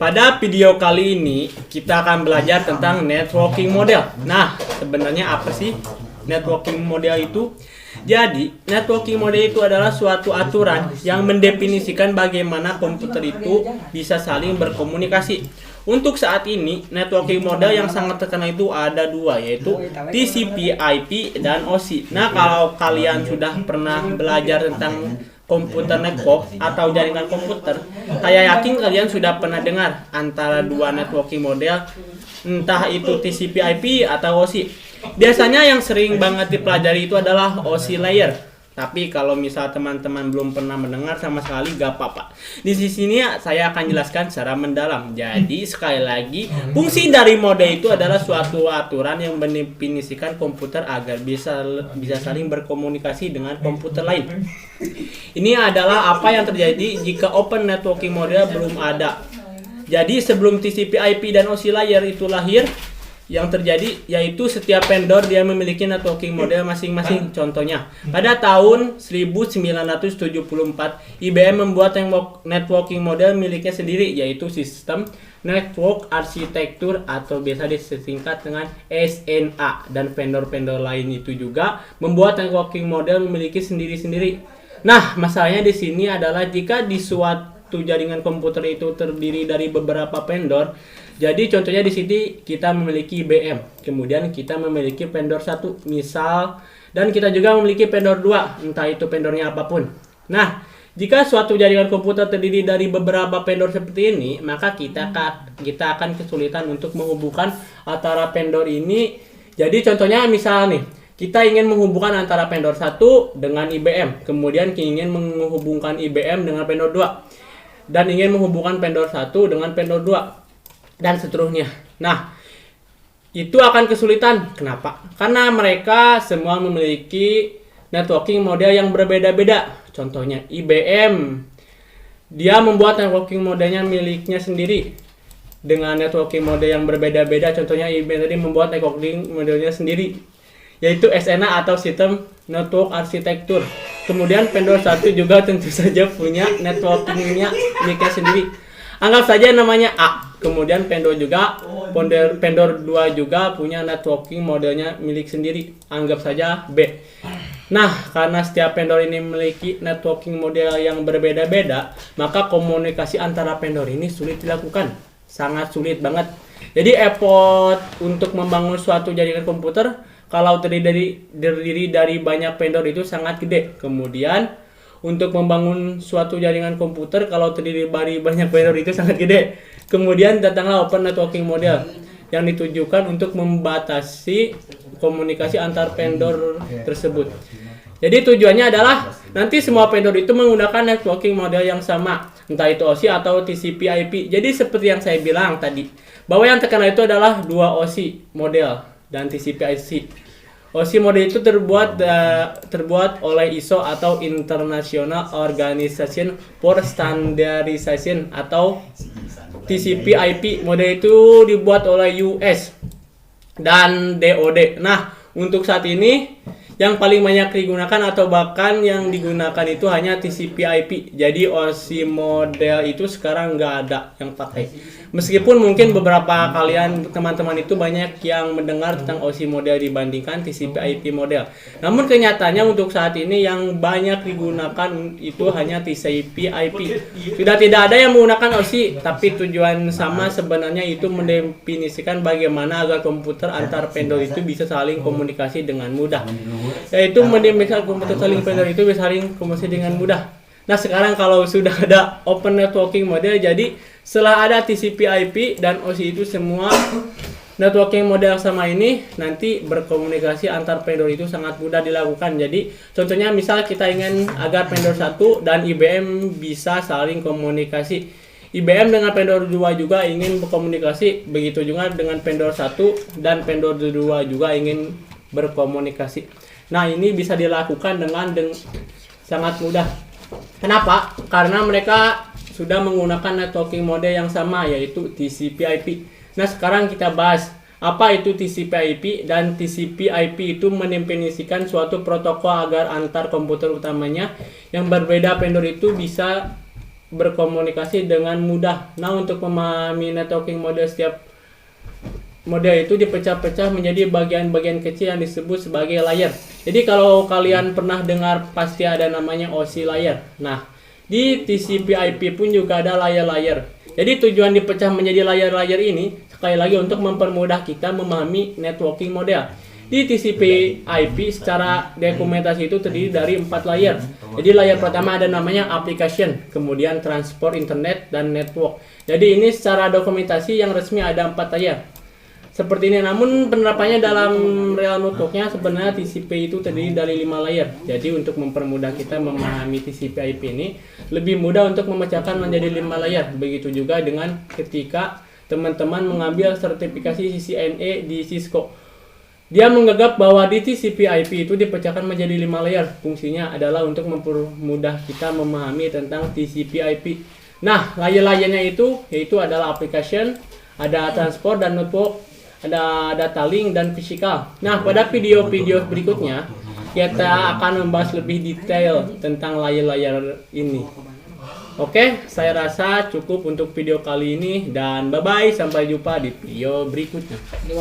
Pada video kali ini kita akan belajar tentang networking model. Nah, sebenarnya apa sih networking model itu? Jadi, networking model itu adalah suatu aturan yang mendefinisikan bagaimana komputer itu bisa saling berkomunikasi. Untuk saat ini, networking model yang sangat terkenal itu ada dua, yaitu TCP/IP dan OSI. Nah, kalau kalian sudah pernah belajar tentang komputer network atau jaringan komputer, saya yakin kalian sudah pernah dengar antara dua networking model, entah itu TCP/IP atau OSI. Biasanya yang sering banget dipelajari itu adalah OSI layer. Tapi kalau misal teman-teman belum pernah mendengar sama sekali, gak apa-apa. Di sini saya akan jelaskan secara mendalam. Jadi sekali lagi, fungsi dari model itu adalah suatu aturan yang mendefinisikan komputer agar bisa saling berkomunikasi dengan komputer lain. Ini adalah apa yang terjadi jika open networking model belum ada. Jadi sebelum TCP/IP dan OSI layer itu lahir, yang terjadi yaitu setiap vendor dia memiliki networking model masing-masing. Contohnya, pada tahun 1974, IBM membuat networking model miliknya sendiri, yaitu sistem network arsitektur atau biasa disingkat dengan SNA, dan vendor-vendor lain itu juga membuat networking model memiliki sendiri-sendiri. Nah, masalahnya di sini adalah jika di suatu jaringan komputer itu terdiri dari beberapa vendor. Jadi contohnya di sini kita memiliki IBM, kemudian kita memiliki vendor 1 misal, dan kita juga memiliki vendor 2, entah itu vendornya apapun. Nah, jika suatu jaringan komputer terdiri dari beberapa vendor seperti ini, maka kita akan kesulitan untuk menghubungkan antara vendor ini. Jadi contohnya misal nih, kita ingin menghubungkan antara vendor 1 dengan IBM, kemudian ingin menghubungkan IBM dengan vendor 2, dan ingin menghubungkan vendor 1 dengan vendor 2. Dan seterusnya. Nah, itu akan kesulitan. Kenapa? Karena mereka semua memiliki networking model yang berbeda-beda. Contohnya IBM, dia membuat networking modelnya miliknya sendiri dengan networking model yang berbeda-beda. Contohnya IBM tadi membuat networking modelnya sendiri, yaitu SNA atau System Network Architecture. Kemudian vendor 1 juga tentu saja punya networkingnya miliknya sendiri. Anggap saja namanya A. Kemudian vendor 2 juga punya networking modelnya milik sendiri. Anggap saja B. Nah, karena setiap vendor ini memiliki networking model yang berbeda-beda, maka komunikasi antara vendor ini sulit dilakukan. Sangat sulit banget. Jadi effort untuk membangun suatu jaringan komputer kalau terdiri dari banyak vendor itu sangat gede. Kemudian untuk membangun suatu jaringan komputer kalau terdiri dari banyak vendor itu sangat gede. Kemudian datanglah open networking model yang ditujukan untuk membatasi komunikasi antar vendor tersebut. Jadi tujuannya adalah nanti semua vendor itu menggunakan networking model yang sama, entah itu OSI atau TCP/IP. Jadi seperti yang saya bilang tadi, bahwa yang terkenal itu adalah dua OSI model dan TCP/IP. OSI model itu terbuat oleh ISO atau International Organization for Standardization, atau TCP/IP model itu dibuat oleh US dan DoD. Nah, untuk saat ini yang paling banyak digunakan atau bahkan yang digunakan itu hanya TCP/IP. Jadi OSI model itu sekarang nggak ada yang pakai. Meskipun mungkin beberapa kalian teman-teman itu banyak yang mendengar tentang OSI model dibandingkan TCP/IP model. Namun kenyataannya untuk saat ini yang banyak digunakan itu hanya TCP/IP. Sudah tidak ada yang menggunakan OSI, tapi tujuan sama sebenarnya itu mendefinisikan bagaimana agar komputer antar vendor itu bisa saling komunikasi dengan mudah. Yaitu mendefinisikan komputer saling vendor itu bisa saling komunikasi dengan mudah. Nah, sekarang kalau sudah ada open networking model, jadi setelah ada TCP/IP dan OSI itu semua networking model sama ini nanti berkomunikasi antar vendor itu sangat mudah dilakukan. Jadi contohnya misal kita ingin agar vendor 1 dan IBM bisa saling komunikasi. IBM dengan vendor 2 juga ingin berkomunikasi, begitu juga dengan vendor 1 dan vendor 2 juga ingin berkomunikasi. Nah, ini bisa dilakukan dengan sangat mudah. Kenapa? Karena mereka sudah menggunakan networking model yang sama, yaitu TCP/IP. Nah, sekarang kita bahas apa itu TCP/IP. Dan TCP/IP itu mendefinisikan suatu protokol agar antar komputer utamanya yang berbeda vendor itu bisa berkomunikasi dengan mudah. Nah, untuk memahami networking model, setiap model itu dipecah-pecah menjadi bagian-bagian kecil yang disebut sebagai layer. Jadi kalau kalian pernah dengar pasti ada namanya OSI layer. Nah, di TCP/IP pun juga ada layer-layer. Jadi tujuan dipecah menjadi layer-layer ini sekali lagi untuk mempermudah kita memahami networking model. Di TCP/IP secara dokumentasi itu terdiri dari 4 layer. Jadi layer pertama ada namanya application, kemudian transport internet dan network. Jadi ini secara dokumentasi yang resmi ada 4 layer. Seperti ini, namun penerapannya dalam real networknya sebenarnya TCP itu terdiri dari 5 layer. Jadi untuk mempermudah kita memahami TCP/IP ini lebih mudah untuk memecahkan menjadi 5 layer. Begitu juga dengan ketika teman-teman mengambil sertifikasi CCNA di Cisco. Dia menganggap bahwa di TCP/IP itu dipecahkan menjadi 5 layer. Fungsinya adalah untuk mempermudah kita memahami tentang TCP/IP. Nah, layer-layernya itu yaitu adalah application, ada transport dan network, ada data link dan physical. Nah, pada video-video berikutnya kita akan membahas lebih detail tentang layer-layer ini. Oke, saya rasa cukup untuk video kali ini dan bye-bye, sampai jumpa di video berikutnya.